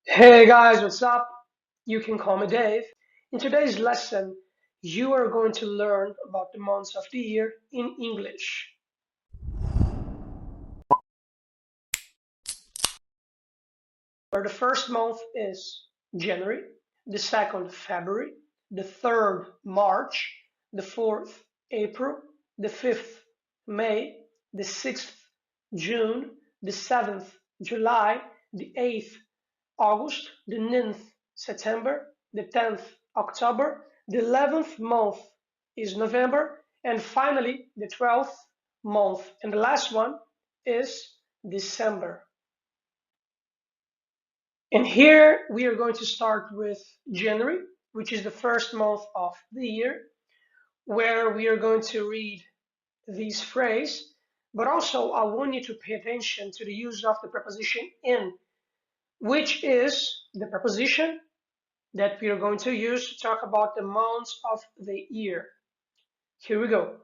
Hey guys, what's up? You can call me Dave. In today's lesson, you are going to learn about the months of the year in English. Where the first month is January, the second February, the third March, the fourth April, the fifth May, the sixth June, the seventh July, the eighth August, the ninth September, the 10th October, the 11th month is November, and finally the 12th month. And the last one is December. And here we are going to start with January, which is the first month of the year, where we are going to read this phrase. But also, I want you to pay attention to the use of the preposition in, which is the preposition that we are going to use to talk about the months of the year. Here we go.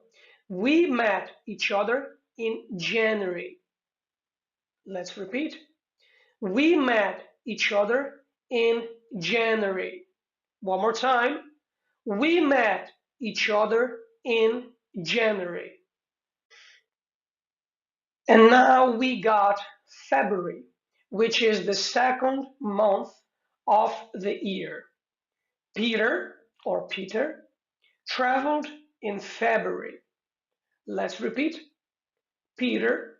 We met each other in January. Let's repeat. We met each other in January. One more time. We met each other in January. And now we got February, which is the second month of the year. Peter traveled in February. Let's repeat. Peter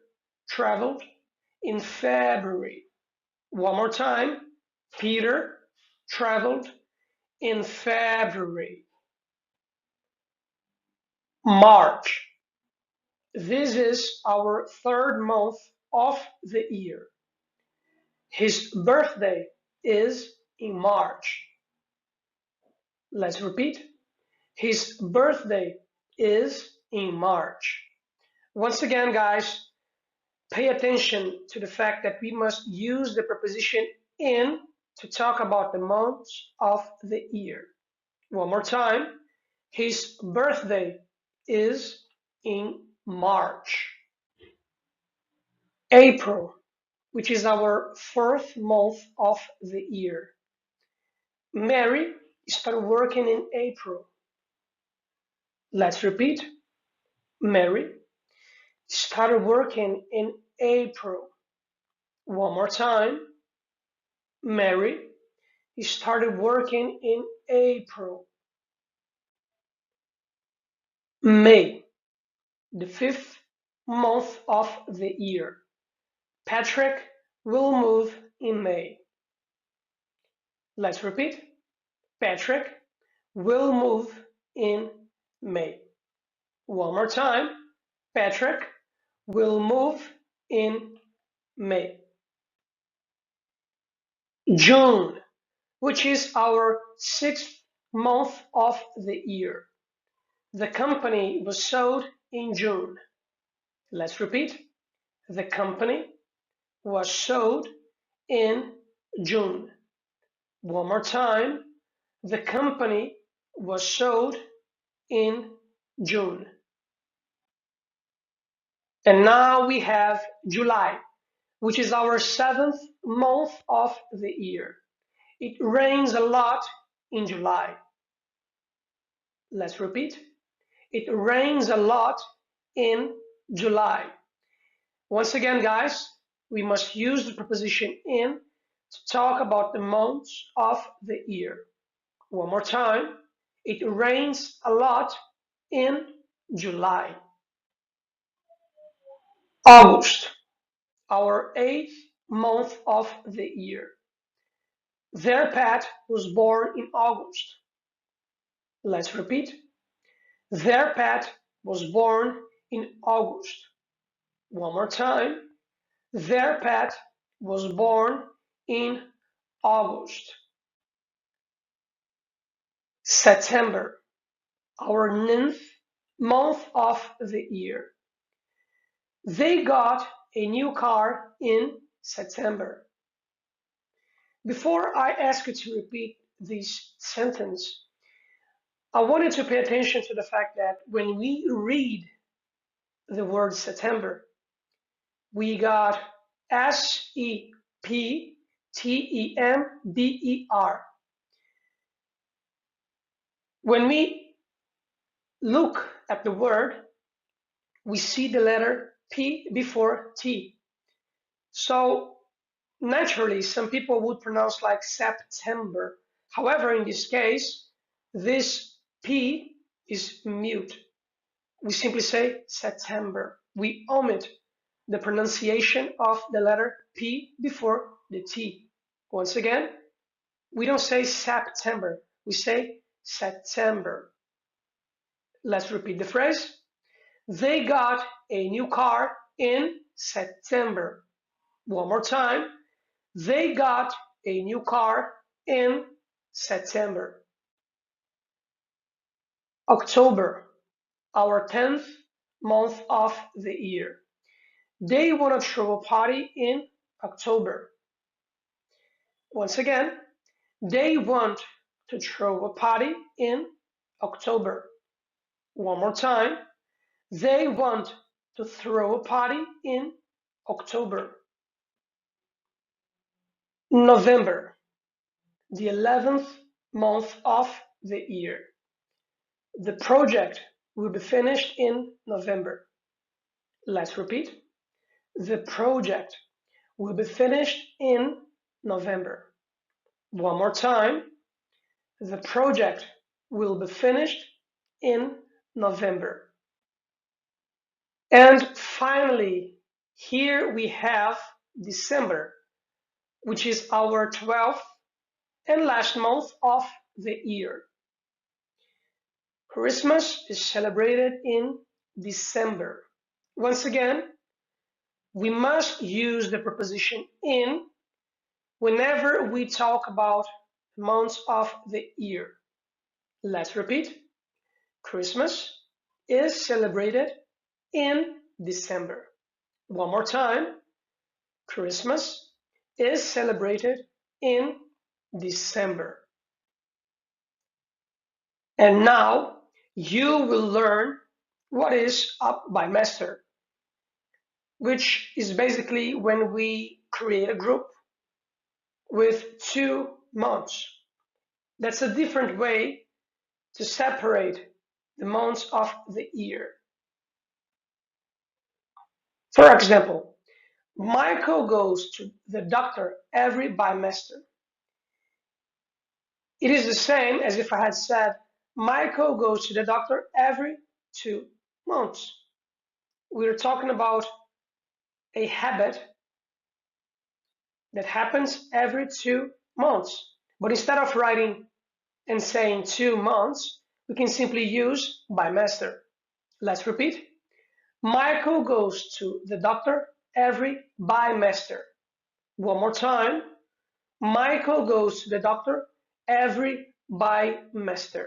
traveled in February. One more time. Peter traveled in February. March. This is our third month of the year. His birthday is in March. Let's repeat. His birthday is in March. Once again, guys, pay attention to the fact that we must use the preposition in to talk about the months of the year. One more time. His birthday is in March. April, which is our fourth month of the year. Mary started working in April. Let's repeat. Mary started working in April. One more time. Mary started working in April. May, the fifth month of the year. Patrick will move in May. Let's repeat. Patrick will move in May. One more time. Patrick will move in May. June, which is our sixth month of the year. The company was sold in June. Let's repeat. The company was sold in June. One more time. The company was sold in June. And now we have July, which is our seventh month of the year. It rains a lot in July. Let's repeat. It rains a lot in July. Once again, guys, we must use the preposition in to talk about the months of the year. One more time. It rains a lot in July. August, our eighth month of the year. Their pet was born in August. Let's repeat. Their pet was born in August. One more time. Their pet was born in August. September, our ninth month of the year. They got a new car in September. Before I ask you to repeat this sentence, I wanted to pay attention to the fact that when we read the word September, we got SEP T-E-M-B-E-R. When we look at the word, we see the letter P before T. So naturally, some people would pronounce like September. However, in this case, this P is mute. We simply say September. We omit the pronunciation of the letter P before the T. Once again, we don't say September, we say September. Let's repeat the phrase. They got a new car in September. One more time. They got a new car in September. October, our 10th month of the year. They want to throw a party in October. Once again, they want to throw a party in October. One more time. They want to throw a party in October. November, the 11th month of the year. The project will be finished in November. Let's repeat. The project will be finished in November. One more time. The project will be finished in November. And finally, here we have December, which is our 12th and last month of the year. Christmas is celebrated in December. Once again, we must use the preposition in whenever we talk about months of the year. Let's repeat. Christmas is celebrated in December. One more time. Christmas is celebrated in December. And now you will learn what is a bimester, which is basically when we create a group with 2 months. That's a different way to separate the months of the year. For example, Michael goes to the doctor every bimester. It is the same as if I had said Michael goes to the doctor every 2 months. We're talking about a habit that happens every 2 months. But instead of writing and saying 2 months, we can simply use bimester. Let's repeat. Michael goes to the doctor every bimester. One more time. Michael goes to the doctor every bimester.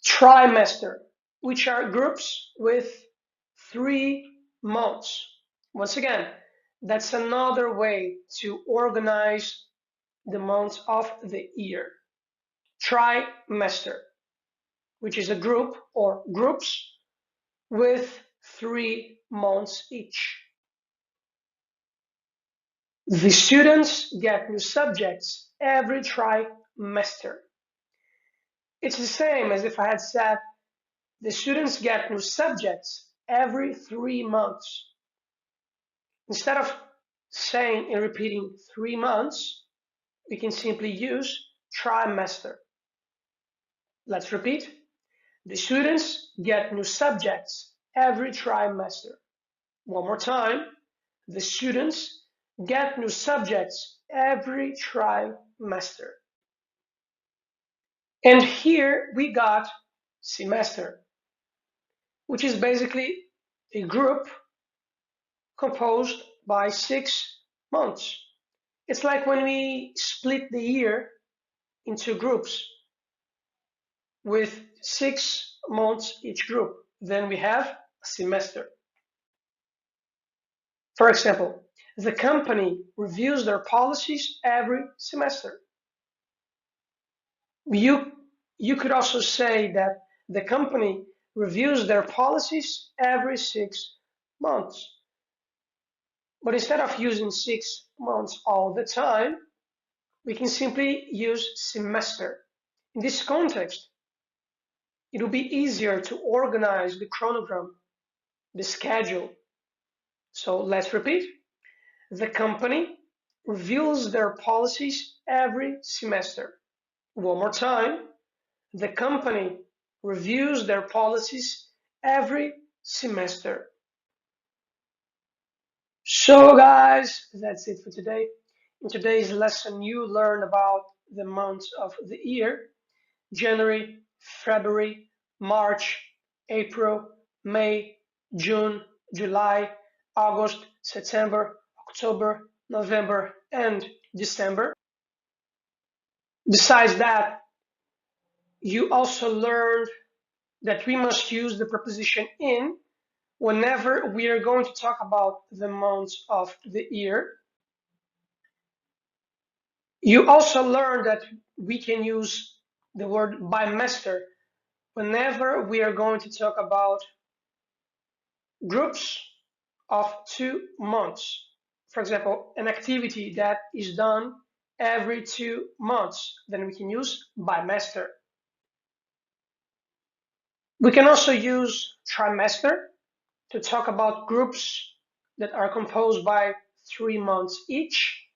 Trimester, which are groups with 3 months. Once again, that's another way to organize the months of the year. Trimester, which is a group or groups with 3 months each. The students get new subjects every trimester. It's the same as if I had said the students get new subjects every 3 months. Instead of saying and repeating 3 months, we can simply use trimester. Let's repeat. The students get new subjects every trimester. One more time. The students get new subjects every trimester. And here we got semester, which is basically a group composed by 6 months. It's like when we split the year into groups with 6 months each group. Then we have a semester. For example, the company reviews their policies every semester. You could also say that the company reviews their policies every 6 months. But instead of using 6 months all the time, we can simply use semester. In this context, it will be easier to organize the chronogram, the schedule. So let's repeat. The company reviews their policies every semester. One more time. The company reviews their policies every semester. So guys, that's it for today. In today's lesson, you learn about the months of the year: January, February, March, April, May, June, July, August, September, October, November, and December. Besides that, you also learned that we must use the preposition in whenever we are going to talk about the months of the year. You also learned that we can use the word bimester whenever we are going to talk about groups of 2 months. For example, an activity that is done every 2 months, then we can use bimester. We can also use trimester to talk about groups that are composed by 3 months each.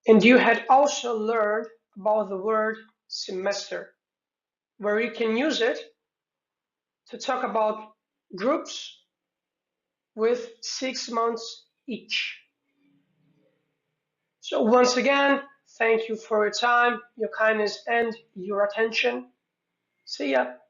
And you had also learned about the word semester, where you can use it to talk about groups with 6 months each. So once again, thank you for your time, your kindness, and your attention. See ya.